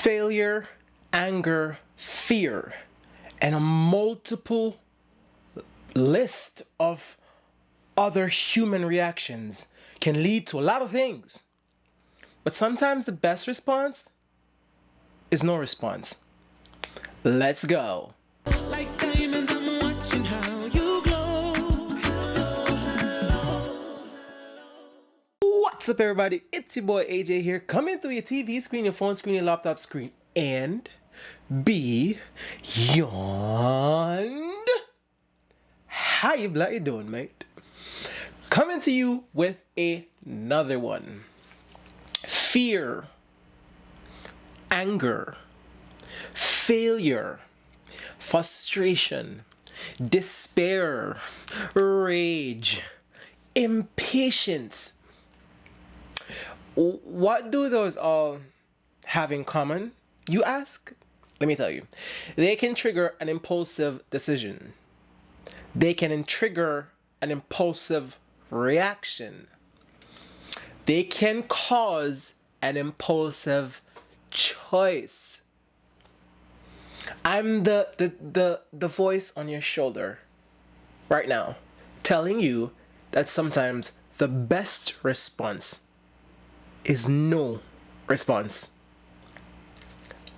Failure, anger, fear, and a multiple list of other human reactions can lead to a lot of things. But sometimes the best response is no response. Let's go. Like diamonds, I'm watching how you glow. What's up, everybody? It's your boy AJ here, coming through your TV screen, your phone screen, your laptop screen, and beyond. How you bloody doing, mate? Coming to you with another one. Fear, anger, failure, frustration, despair, rage, impatience. What do those all have in common, you ask? Let me tell you. They can trigger an impulsive decision. They can trigger an impulsive reaction. They can cause an impulsive choice. I'm the voice on your shoulder right now telling you that sometimes the best response is no response.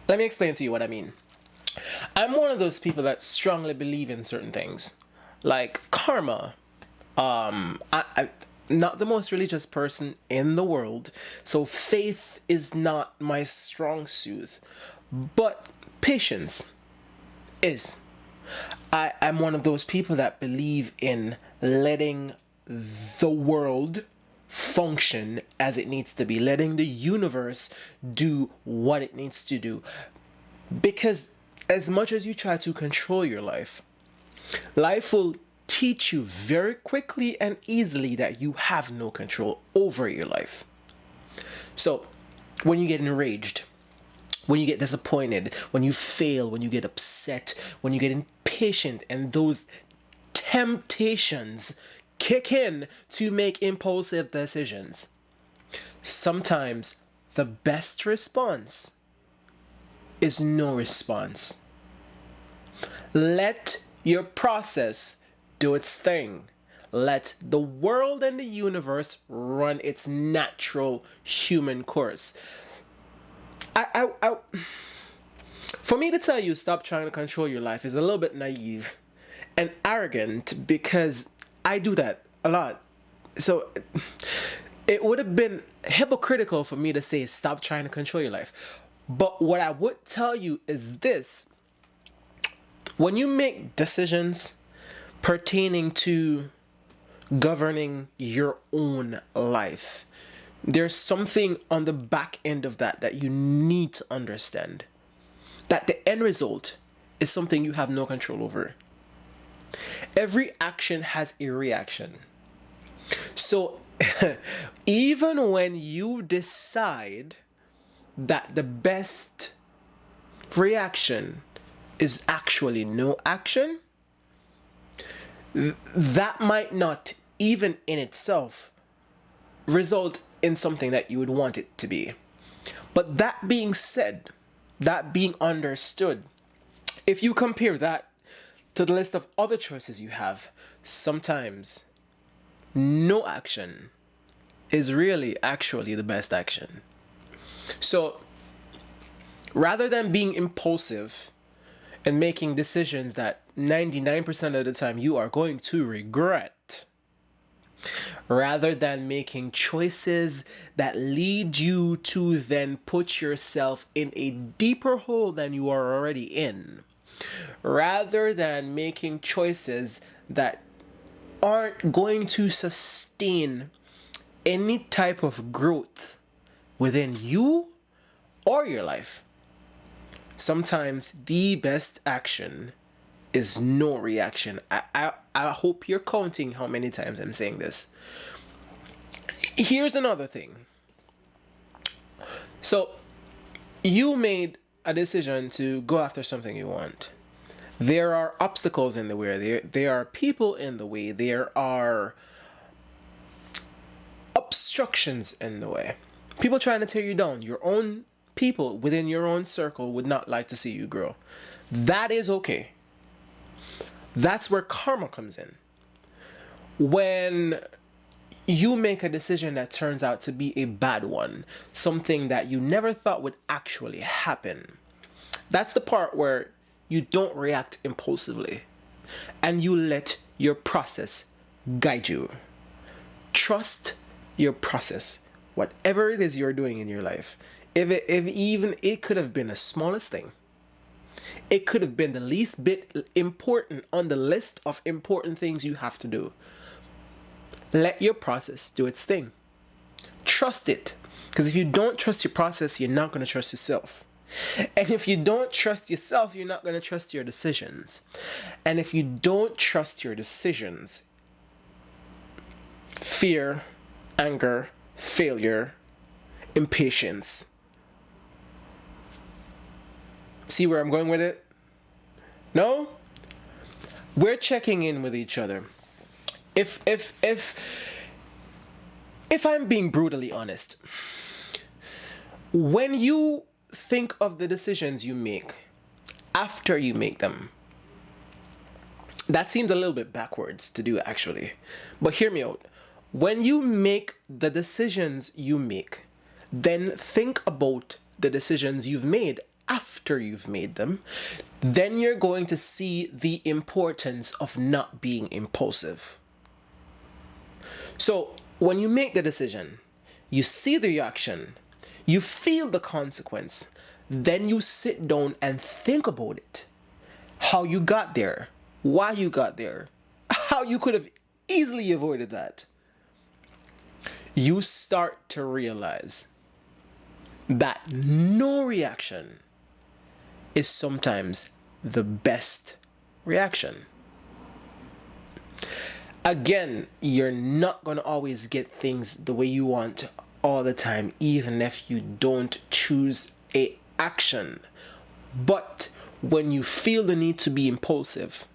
Let me explain to you what I mean. I'm one of those people that strongly believe in certain things, like karma. I'm not the most religious person in the world, so faith is not my strong suit, but patience is. I'm one of those people that believe in letting the world function as it needs to be, letting the universe do what it needs to do. Because as much as you try to control your life, life will teach you very quickly and easily that you have no control over your life. So when you get enraged, when you get disappointed, when you fail, when you get upset, when you get impatient, and those temptations kick in to make impulsive decisions, sometimes the best response is no response. Let your process do its thing. Let the world and the universe run its natural human course. For me to tell you stop trying to control your life is a little bit naive and arrogant, because I do that a lot. So it would have been hypocritical for me to say stop trying to control your life. But what I would tell you is this: when you make decisions pertaining to governing your own life, there's something on the back end of that you need to understand. That the end result is something you have no control over. Every action has a reaction. So even when you decide that the best reaction is actually no action, that might not even in itself result in something that you would want it to be. But that being said, that being understood, if you compare that to the list of other choices you have, sometimes no action is really actually the best action. So rather than being impulsive and making decisions that 99% of the time you are going to regret, rather than making choices that lead you to then put yourself in a deeper hole than you are already in, rather than making choices that aren't going to sustain any type of growth within you or your life, sometimes the best action is no reaction. I hope you're counting how many times I'm saying this. Here's another thing. So you made a decision to go after something you want. There are obstacles in the way. There are people in the way. There are obstructions in the way. People trying to tear you down. Your own people within your own circle would not like to see you grow. That is okay. That's where karma comes in. When you make a decision that turns out to be a bad one, something that you never thought would actually happen, that's the part where you don't react impulsively and you let your process guide you. Trust your process. Whatever it is you're doing in your life, if even it could have been the smallest thing, it could have been the least bit important on the list of important things you have to do. Let your process do its thing. Trust it. Because if you don't trust your process, you're not going to trust yourself. And if you don't trust yourself, you're not going to trust your decisions. And if you don't trust your decisions, fear, anger, failure, impatience. See where I'm going with it? No? We're checking in with each other. If I'm being brutally honest, when you think of the decisions you make after you make them, that seems a little bit backwards to do actually. But hear me out. When you make the decisions you make, then think about the decisions you've made after you've made them. Then you're going to see the importance of not being impulsive. So when you make the decision, you see the reaction, you feel the consequence, then you sit down and think about it. How you got there, why you got there, how you could have easily avoided that. You start to realize that no reaction is sometimes the best reaction. Again, you're not going to always get things the way you want all the time, even if you don't choose a action. But when you feel the need to be impulsive,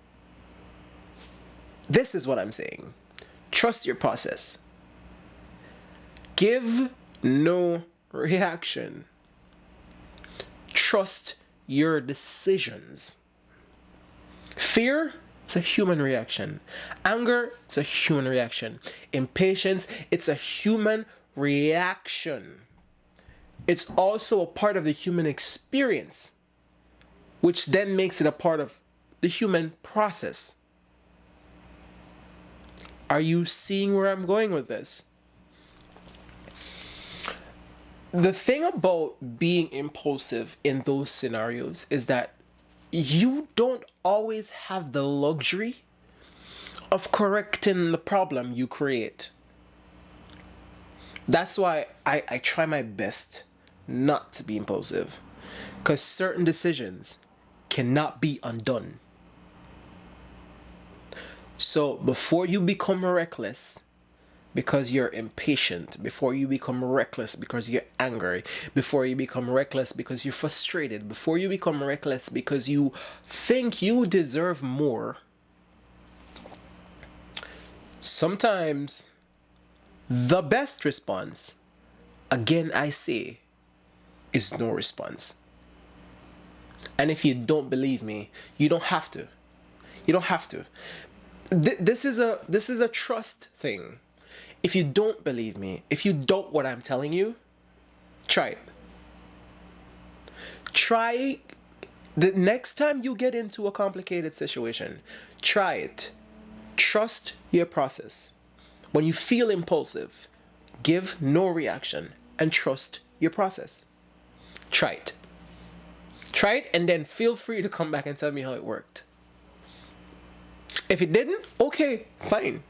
this is what I'm saying. Trust your process. Give no reaction. Trust your decisions. Fear, it's a human reaction. Anger, it's a human reaction. Impatience, it's a human reaction. It's also a part of the human experience, which then makes it a part of the human process. Are you seeing where I'm going with this? The thing about being impulsive in those scenarios is that you don't always have the luxury of correcting the problem you create. That's why I try my best not to be impulsive, because certain decisions cannot be undone. So before you become reckless because you're impatient, before you become reckless because you're angry, before you become reckless because you're frustrated, before you become reckless because you think you deserve more, sometimes the best response, again I say, is no response. And if you don't believe me, you don't have to. You don't have to. This is a trust thing. If you don't believe me, if you doubt what I'm telling you, try it. Try the next time you get into a complicated situation, try it. Trust your process. When you feel impulsive, give no reaction and trust your process. Try it. Try it and then feel free to come back and tell me how it worked. If it didn't, okay, fine.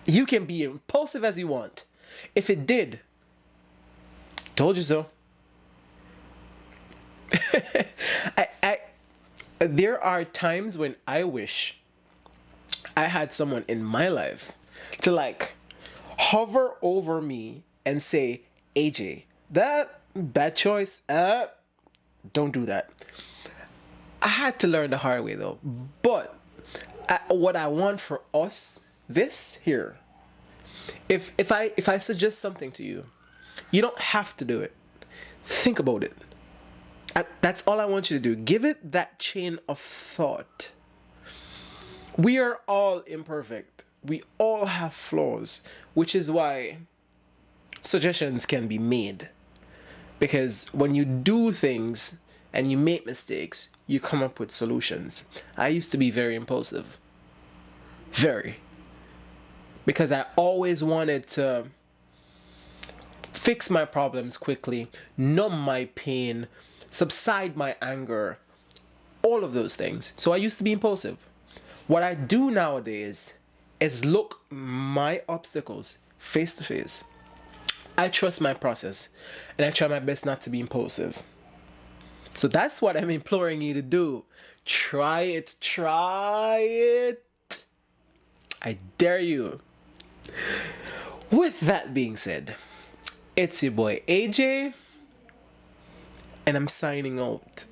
You can be impulsive as you want. If it did, told you so. There are times when I wish I had someone in my life to like hover over me and say, AJ, that bad choice, don't do that. I had to learn the hard way though. But what I want for us, this here, if I suggest something to you, you don't have to do it. Think about it. That's all I want you to do. Give it that chain of thought. We are all imperfect. We all have flaws, which is why suggestions can be made. Because when you do things and you make mistakes, you come up with solutions. I used to be very impulsive. Very. Because I always wanted to fix my problems quickly, numb my pain, subside my anger, all of those things. So I used to be impulsive. What I do nowadays is look my obstacles face to face. I trust my process and I try my best not to be impulsive. So that's what I'm imploring you to do. Try it. Try it. I dare you. With that being said, it's your boy AJ, and I'm signing out.